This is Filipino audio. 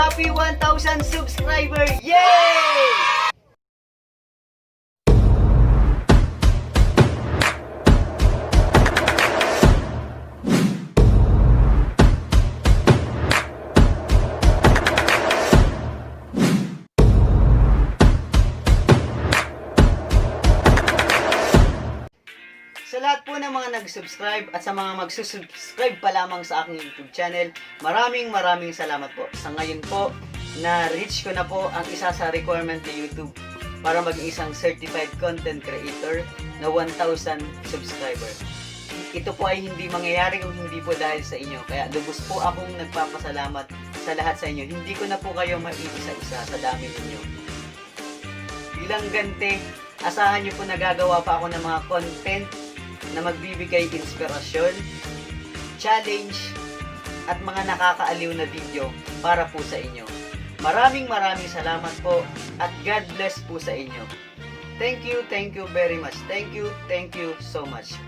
Happy 1,000 subscriber! Yay! Sa lahat po ng mga nag-subscribe at sa mga magsusubscribe pa lamang sa aking YouTube channel, maraming salamat po. Sa ngayon po, na-reach ko na po ang isa sa requirement ni YouTube para maging isang certified content creator na 1,000 subscriber. Ito po ay hindi mangyayari kung hindi po dahil sa inyo. Kaya lubos po akong nagpapasalamat sa lahat sa inyo. Hindi ko na po kayo maiisa-isa sa dami ninyo. Bilang ganti, asahan nyo po nagagawa pa ako ng mga content na magbibigay inspirasyon, challenge, at mga nakakaaliw na video para po sa inyo. Maraming salamat po at God bless po sa inyo. Thank you very much. Thank you so much.